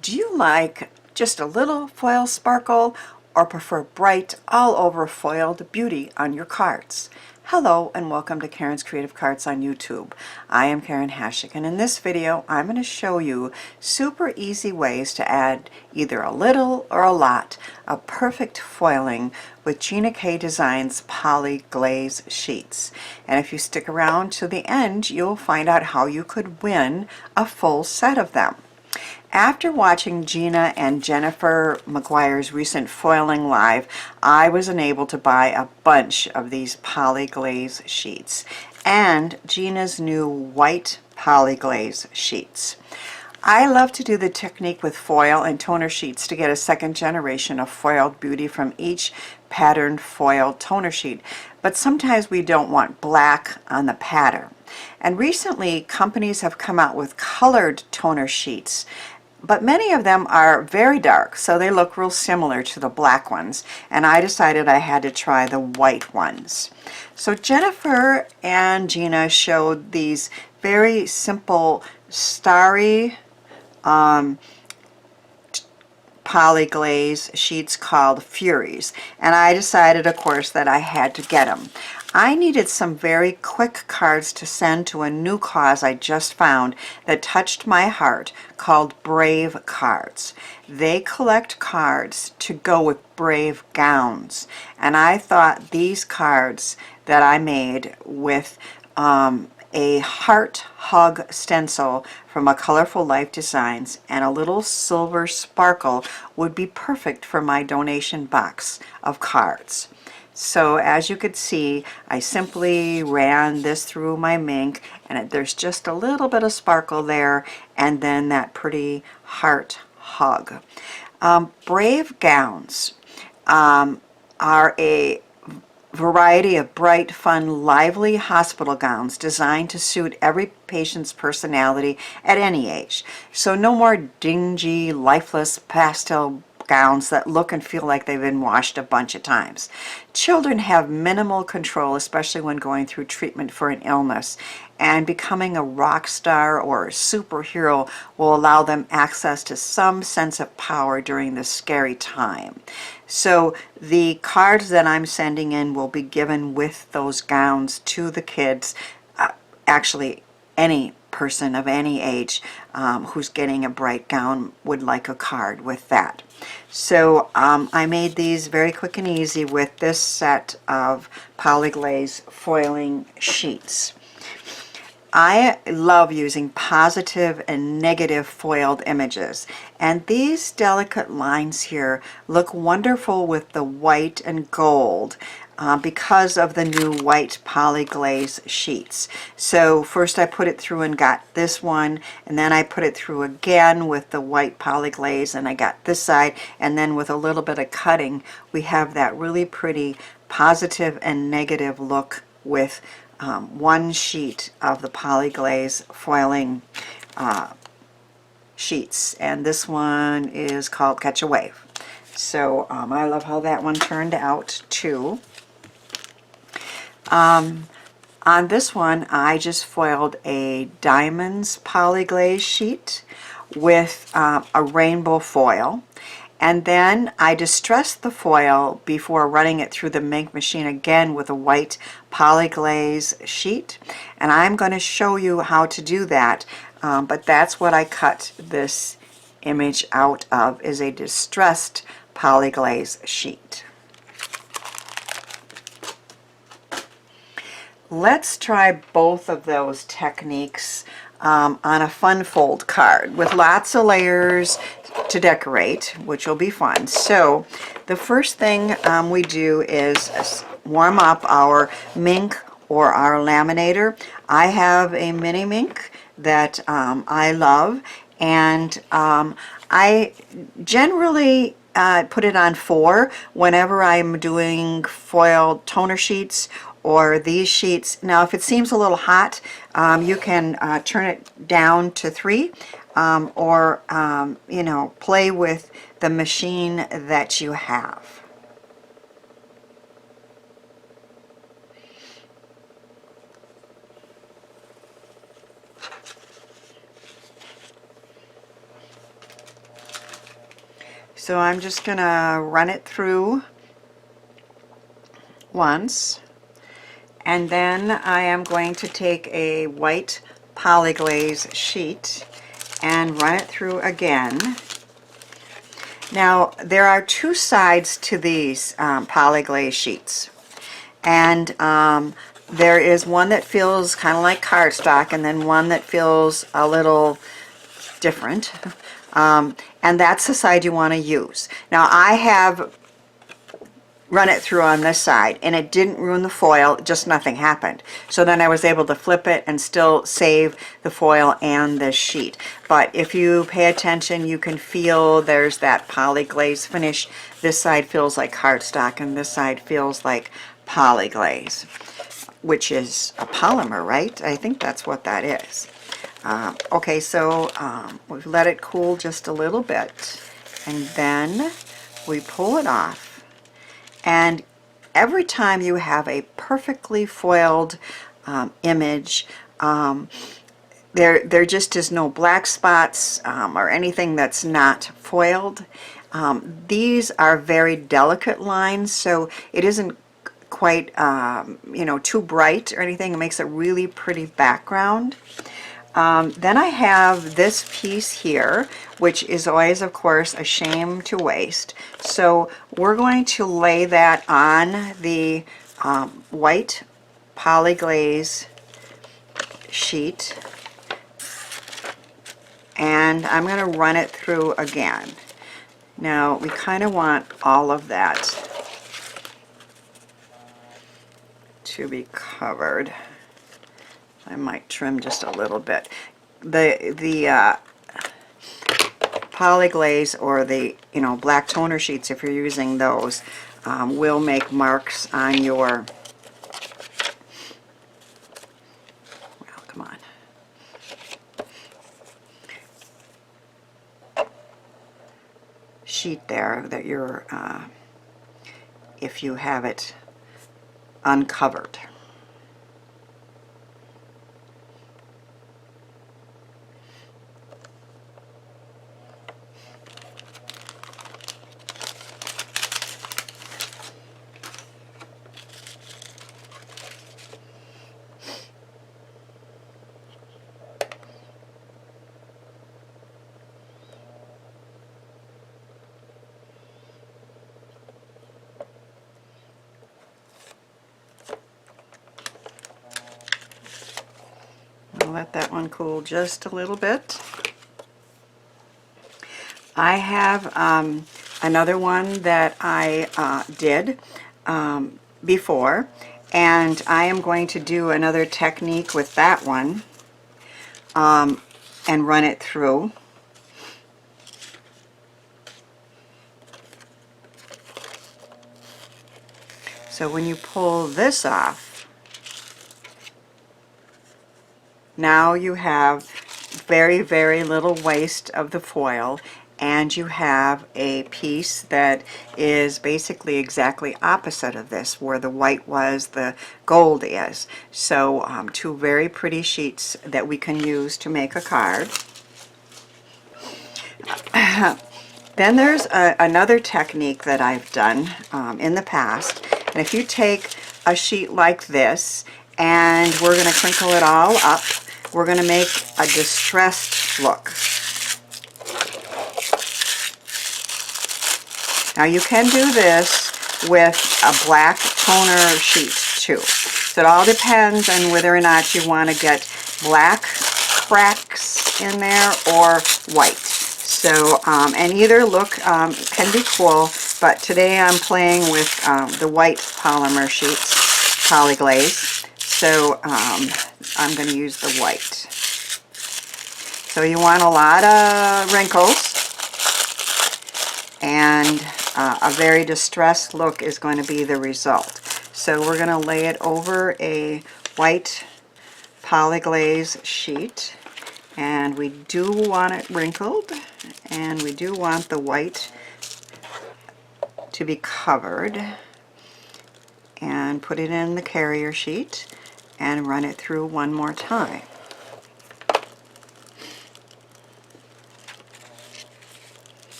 Do you like just a little foil sparkle or prefer bright all over foiled beauty on your cards? Hello and welcome to Karen's Creative Cards on YouTube. I am Karen Hashik, and in this video I'm going to show you super easy ways to add either a little or a lot of perfect foiling with Gina K Designs Poly-Glaze Sheets. And if you stick around to the end, you'll find out how you could win a full set of them. After watching Gina and Jennifer McGuire's recent foiling live, I was unable to buy a bunch of these Poly-Glaze sheets and Gina's new White Poly-Glaze sheets. I love to do the technique with foil and toner sheets to get a second generation of foiled beauty from each patterned foil toner sheet, but sometimes we don't want black on the pattern. And recently companies have come out with colored toner sheets, but many of them are very dark, so they look real similar to the black ones, and I decided I had to try the white ones. So Jennifer and Gina showed these very simple starry Poly-Glaze sheets called Furies, and I decided, of course, that I had to get them. I needed some very quick cards to send to a new cause I just found that touched my heart, called Brave Cards. They collect cards to go with brave gowns, and I thought these cards that I made with a heart hug stencil from a Colorful Life Designs and a little silver sparkle would be perfect for my donation box of cards. So as you could see, I simply ran this through my Mink, and there's just a little bit of sparkle there, and then that pretty heart hug. Brave gowns are a variety of bright, fun, lively hospital gowns designed to suit every patient's personality at any age. So no more dingy, lifeless pastel gowns that look and feel like they've been washed a bunch of times. Children have minimal control, especially when going through treatment for an illness, and becoming a rock star or a superhero will allow them access to some sense of power during this scary time. So the cards that I'm sending in will be given with those gowns to the kids, actually any person of any age who's getting a bright gown would like a card with that. So I made these very quick and easy with this set of Poly-Glaze Foiling Sheets. I love using positive and negative foiled images, and these delicate lines here look wonderful with the white and gold because of the new White Poly-Glaze sheets. So first I put it through and got this one, and then I put it through again with the White Poly-Glaze, and I got this side, and then with a little bit of cutting we have that really pretty positive and negative look with one sheet of the Poly-Glaze Foiling Sheets, and this one is called Catch a Wave. So I love how that one turned out too. On this one I just foiled a Diamonds Poly-Glaze sheet with a rainbow foil. And then I distressed the foil before running it through the Mink machine again with a White Poly-Glaze sheet. And I'm going to show you how to do that, but that's what I cut this image out of, is a distressed Poly-Glaze sheet. Let's try both of those techniques on a fun fold card with lots of layers to decorate, which will be fun. So the first thing we do is warm up our Mink or our laminator. I have a mini Mink that I love, and I generally put it on 4 whenever I'm doing foiled toner sheets or these sheets. Now if it seems a little hot, you can turn it down to 3 or you know, play with the machine that you have. So I'm just gonna run it through once, and then I am going to take a white Poly-Glaze sheet and run it through again. Now there are two sides to these Poly-Glaze sheets, and there is one that feels kind of like cardstock, and then one that feels a little different, and that's the side you want to use. Now I have run it through on this side, and it didn't ruin the foil, just nothing happened. So then I was able to flip it and still save the foil and the sheet. But if you pay attention, you can feel there's that Poly-Glaze finish. This side feels like cardstock, and this side feels like Poly-Glaze, which is a polymer, right? I think that's what that is. Okay, so we've let it cool just a little bit, and then we pull it off. And every time you have a perfectly foiled image, there just is no black spots or anything that's not foiled. These are very delicate lines, so it isn't quite you know, too bright or anything. It makes a really pretty background. Then I have this piece here, which is always, of course, a shame to waste. So we're going to lay that on the white Poly-Glaze sheet, and I'm going to run it through again. Now we kind of want all of that to be covered. I might trim just a little bit. The Poly-Glaze, or the black toner sheets, if you're using those, will make marks on your, well, come on, sheet there that you're if you have it uncovered. I'll let that one cool just a little bit. I have another one that I did before, and I am going to do another technique with that one and run it through. So when you pull this off, now you have very, very little waste of the foil, and you have a piece that is basically exactly opposite of this. Where the white was, the gold is. So two very pretty sheets that we can use to make a card. Then there's another technique that I've done in the past, and if you take a sheet like this, and we're going to crinkle it all up, we're going to make a distressed look. Now you can do this with a black toner sheet too. So it all depends on whether or not you want to get black cracks in there or white. So, and either look can be cool, but today I'm playing with the white polymer sheets, Poly-Glaze. So I'm going to use the white. So you want a lot of wrinkles, and a very distressed look is going to be the result. So we're going to lay it over a white Poly-Glaze sheet, and we do want it wrinkled, and we do want the white to be covered, and put it in the carrier sheet and run it through one more time.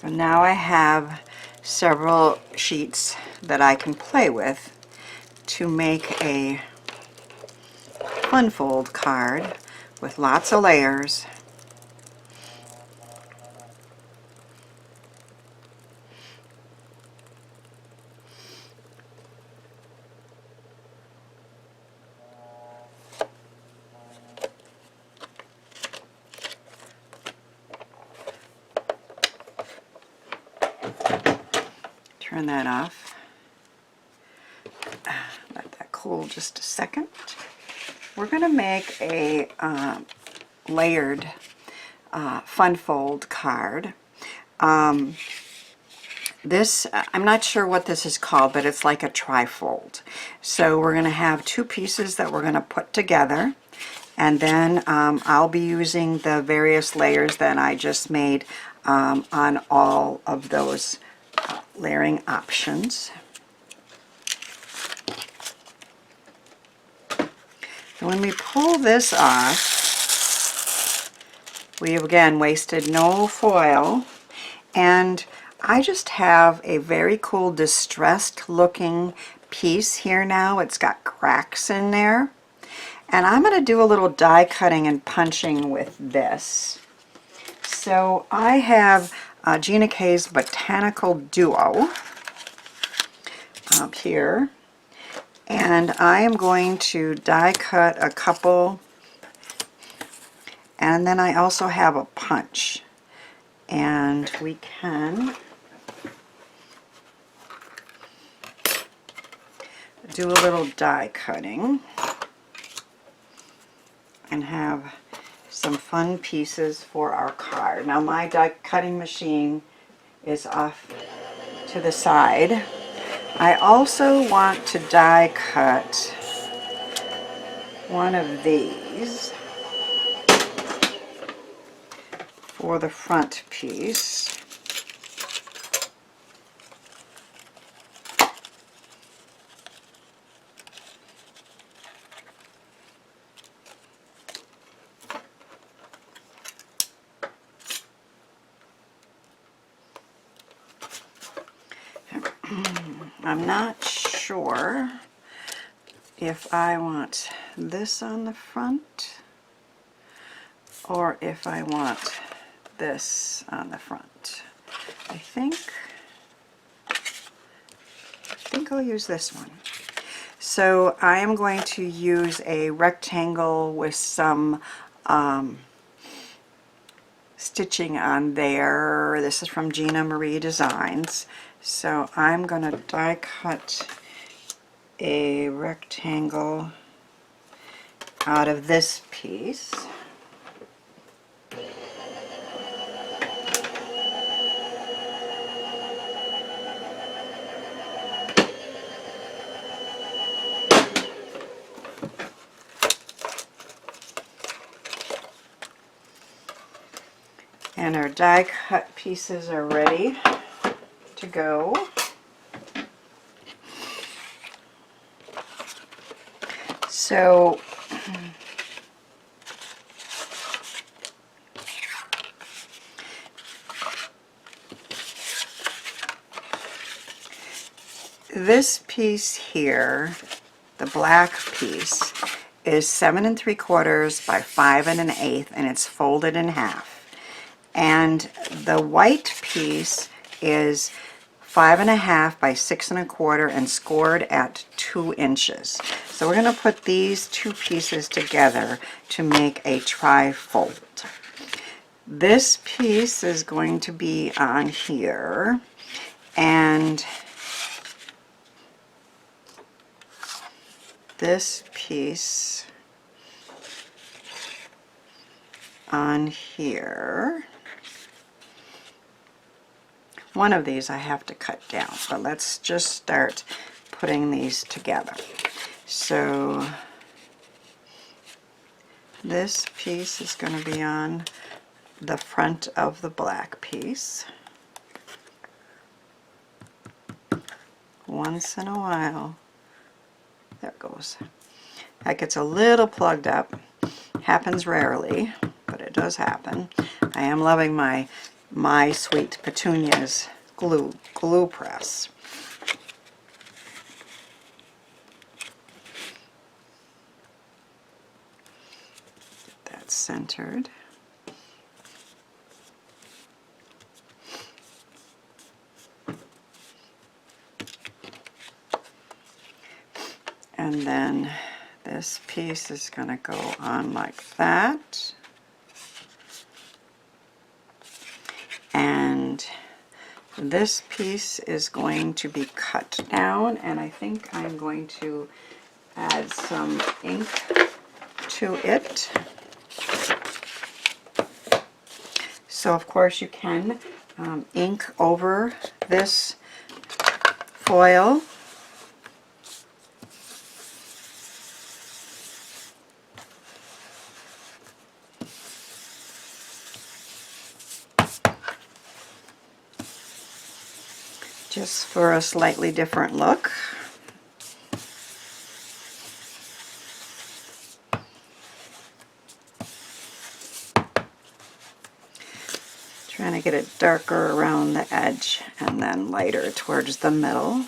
So now I have several sheets that I can play with to make a fun fold card with lots of layers. Turn that off. Let that cool just a second. We're going to make a layered fun fold card. This, I'm not sure what this is called, but it's like a trifold. So we're going to have two pieces that we're going to put together, and then I'll be using the various layers that I just made on all of those layering options. And when we pull this off, we again wasted no foil, and I just have a very cool distressed looking piece here now. It's got cracks in there, and I'm going to do a little die cutting and punching with this. So I have Gina K's Botanical Duo up here, and I am going to die cut a couple, and then I also have a punch, and we can do a little die cutting and have some fun pieces for our card. Now my die cutting machine is off to the side. I also want to die cut one of these for the front piece. I'm not sure if I want this on the front or if I want this on the front. I think I'll use this one. So I am going to use a rectangle with some stitching on there. This is from Gina K Designs. So I'm going to die cut a rectangle out of this piece. And our die cut pieces are ready to go. So this piece here, the black piece, is 7 3/4 by 5 1/8, and it's folded in half. And the white piece is 5 1/2 by 6 1/4 and scored at 2 inches. So we're going to put these two pieces together to make a tri-fold. This piece is going to be on here, and this piece on here. One of these I have to cut down, but let's just start putting these together. So this piece is going to be on the front of the black piece. Once in a while, there it goes. That gets a little plugged up. Happens rarely, but it does happen. I am loving my My Sweet Petunia's glue press. Get that centered. And then this piece is going to go on like that. And this piece is going to be cut down, and I think I'm going to add some ink to it. So of course you can ink over this foil. Just for a slightly different look. Trying to get it darker around the edge and then lighter towards the middle.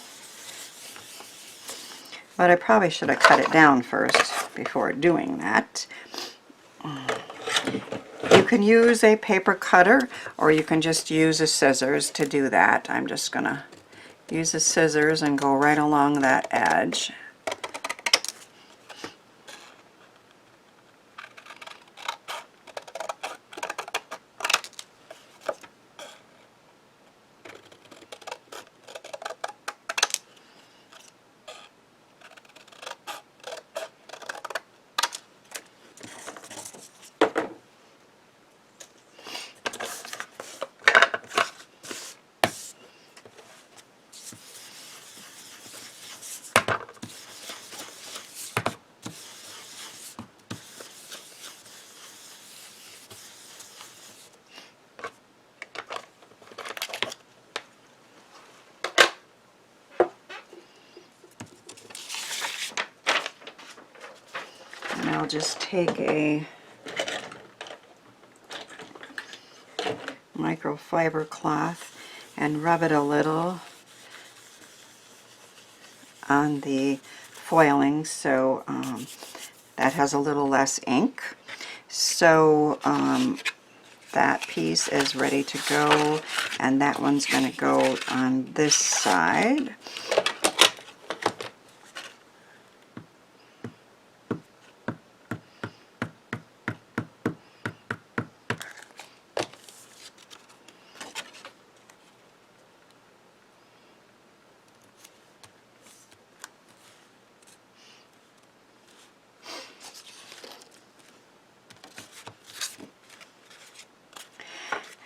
But I probably should have cut it down first before doing that. You can use a paper cutter or you can just use a scissors to do that. I'm just going to use the scissors and go right along that edge. And I'll just take a microfiber cloth and rub it a little on the foiling so that has a little less ink. So that piece is ready to go, and that one's going to go on this side.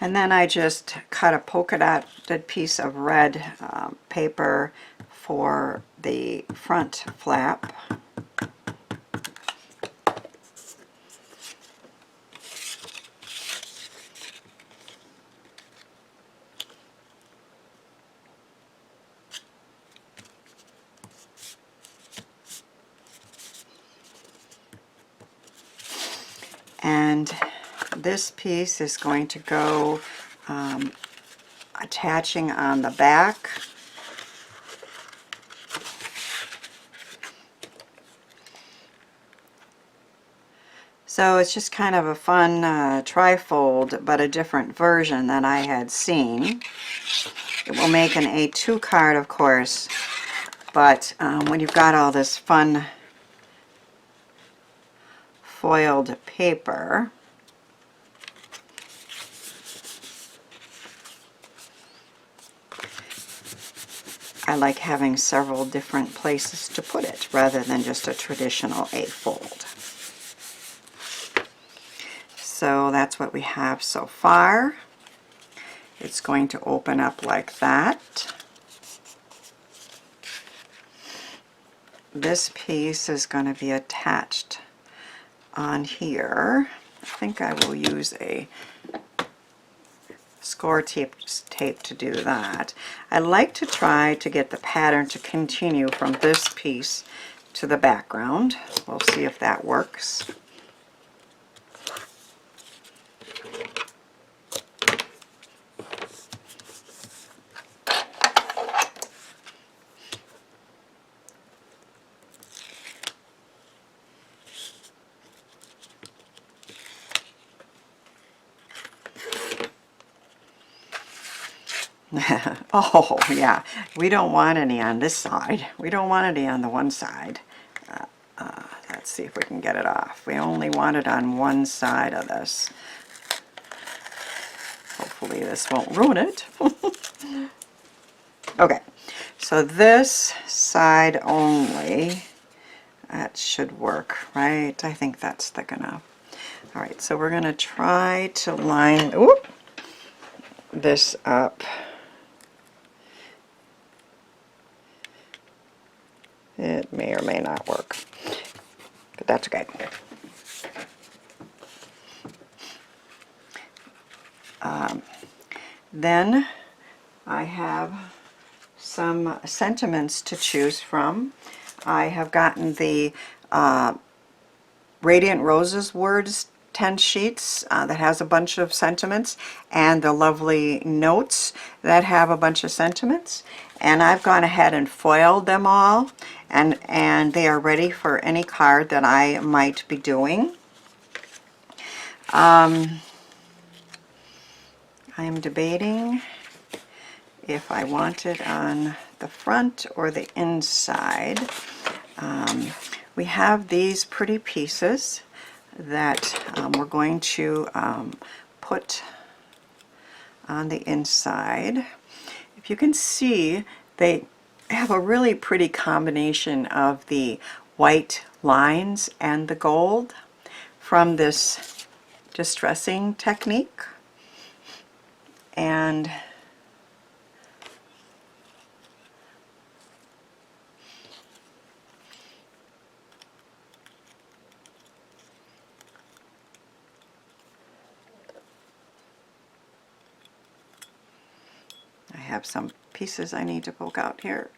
And then I just cut a polka dotted piece of red paper for the front flap. And this piece is going to go attaching on the back. So it's just kind of a fun trifold, but a different version than I had seen. It will make an A2 card, of course, but when you've got all this fun foiled paper, I like having several different places to put it rather than just a traditional A fold. So that's what we have so far. It's going to open up like that. This piece is going to be attached on here. I think I will use a score tape to do that. I like to try to get the pattern to continue from this piece to the background. We'll see if that works. Oh, yeah. We don't want any on this side. We don't want any on the one side. Let's see if we can get it off. We only want it on one side of this. Hopefully this won't ruin it. Okay, so this side only, that should work, right? I think that's thick enough. All right, so we're going to try to line this up. It may or may not work, but that's okay. Then I have some sentiments to choose from. I have gotten the Radiant Roses Words 10 sheets that has a bunch of sentiments, and the lovely notes that have a bunch of sentiments. And I've gone ahead and foiled them all, and they are ready for any card that I might be doing. I am debating if I want it on the front or the inside. We have these pretty pieces that we're going to put on the inside. If you can see, they have a really pretty combination of the white lines and the gold from this distressing technique. And I have some pieces I need to poke out here.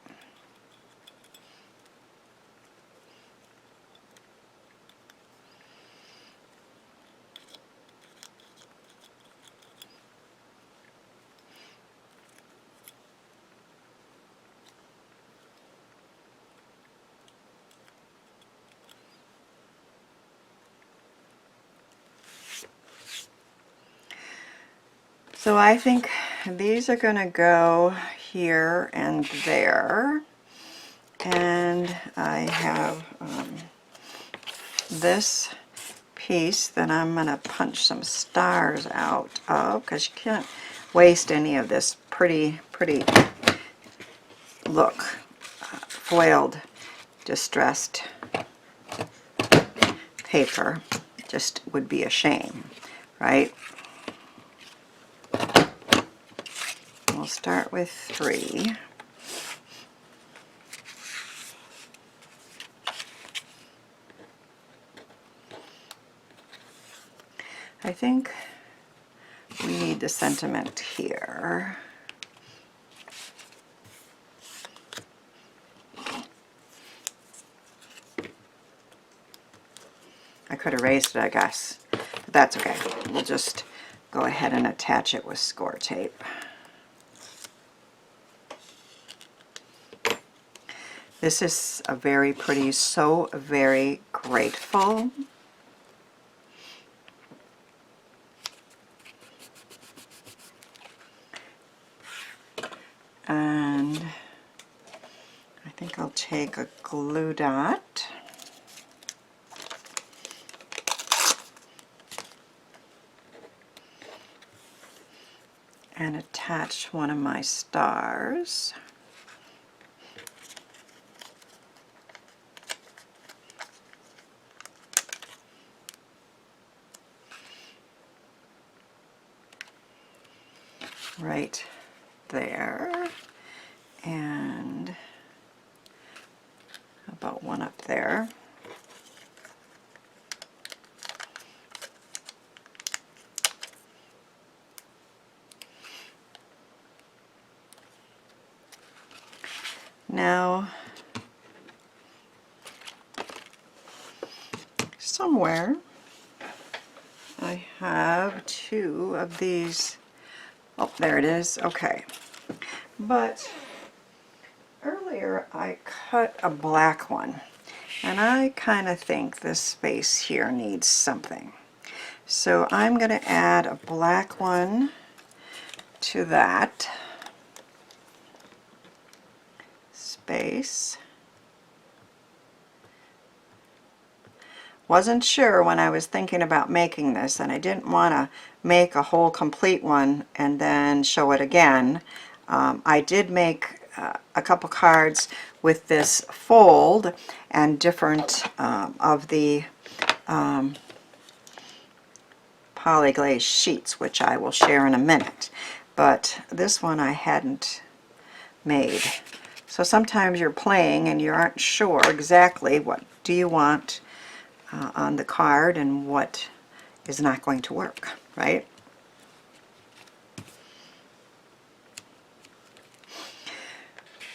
So I think these are going to go here and there. And I have this piece that I'm going to punch some stars out of, because you can't waste any of this pretty look, foiled distressed paper. Just would be a shame, right? We'll start with 3. I think we need the sentiment here. I could erase it, I guess, but that's okay. We'll just go ahead and attach it with score tape. This is a very pretty, So Very Grateful. And I think I'll take a glue dot and attach one of my stars. Right there, and about one up there. Now, somewhere I have 2 of these. Oh, there it is. Okay. But earlier I cut a black one, and I kind of think this space here needs something. So I'm going to add a black one to that. base. Wasn't sure when I was thinking about making this, and I didn't want to make a whole complete one and then show it again. I did make a couple cards with this fold and different of the Poly-Glaze sheets, which I will share in a minute. But this one I hadn't made. So sometimes you're playing and you aren't sure exactly what do you want on the card and what is not going to work, right?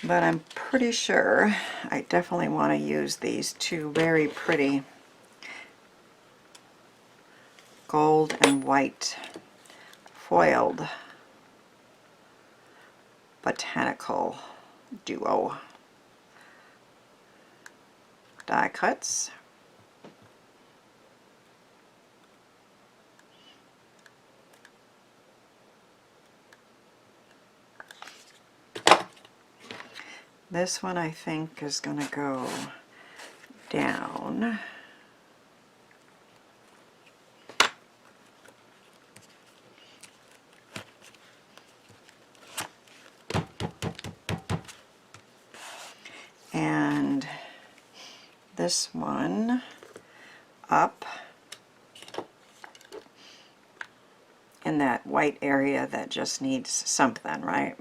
But I'm pretty sure I definitely want to use these two very pretty gold and white foiled Botanical duo die cuts. This one I think is going to go down. And this one up in that white area that just needs something, right?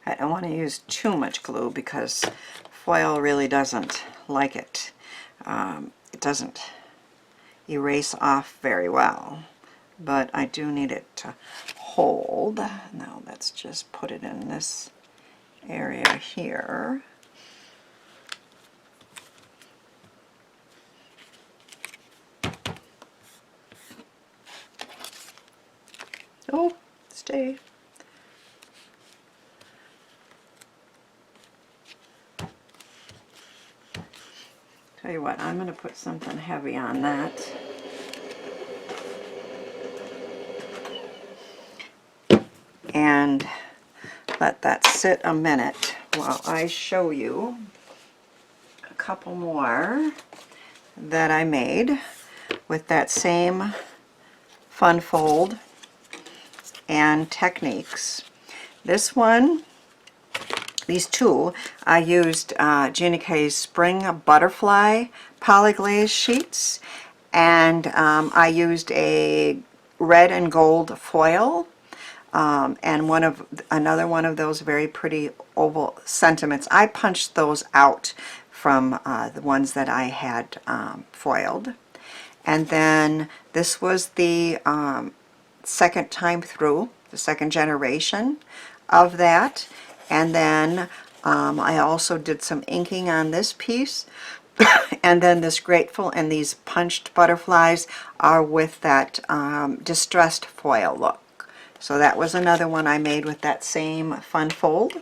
I don't want to use too much glue because foil really doesn't like it. It doesn't erase off very well, but I do need it to hold. Now let's just put it in this area here. Oh, stay. Tell you what, I'm going to put something heavy on that. And let that sit a minute while I show you a couple more that I made with that same fun fold and techniques. This one, these two, I used Gina K's Spring Butterfly Poly-Glaze Sheets, and I used a red and gold foil, and another one of those very pretty oval sentiments. I punched those out from the ones that I had foiled. And then this was the second time through, the second generation of that. And then I also did some inking on this piece. And then this Grateful and these punched butterflies are with that distressed foil look. So that was another one I made with that same fun fold.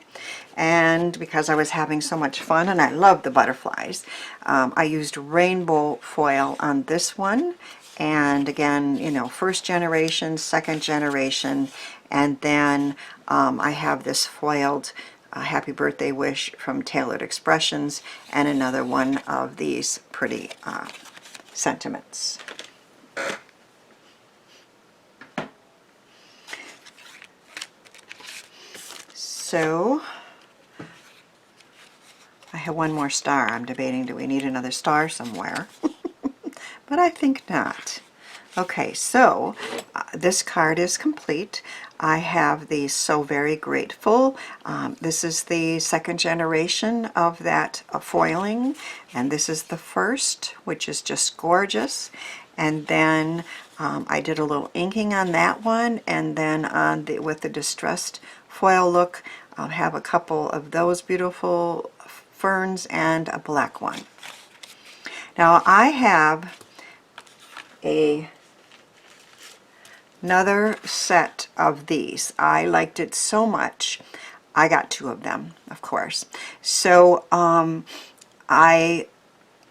And because I was having so much fun and I love the butterflies, I used rainbow foil on this one. And again, you know, first generation, second generation, and then I have this foiled Happy Birthday Wish from Tailored Expressions, and another one of these pretty sentiments. So I have one more star. I'm debating, do we need another star somewhere? But I think not. Okay, so this card is complete. I have the So Very Grateful. This is the second generation of that foiling, and this is the first, which is just gorgeous. And then I did a little inking on that one, and then on with the distressed foil look, I'll have a couple of those beautiful ferns and a black one. Now I have another set of these. I liked it so much. I got two of them, of course. So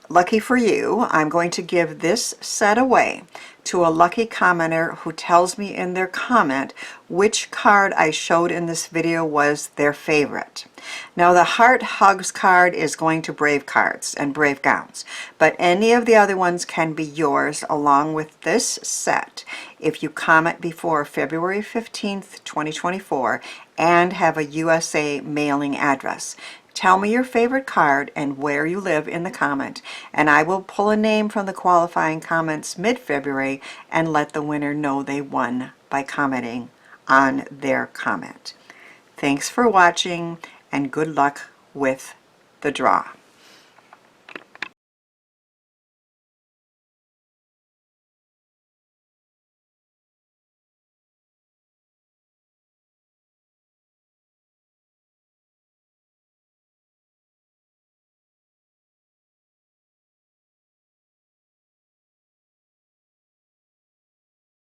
Lucky for you, I'm going to give this set away to a lucky commenter who tells me in their comment which card I showed in this video was their favorite. Now the Heart Hugs card is going to Brave Cards and Brave Gowns, but any of the other ones can be yours along with this set if you comment before February 15th, 2024 and have a USA mailing address. Tell me your favorite card and where you live in the comment, and I will pull a name from the qualifying comments mid-February and let the winner know they won by commenting on their comment. Thanks for watching and good luck with the draw.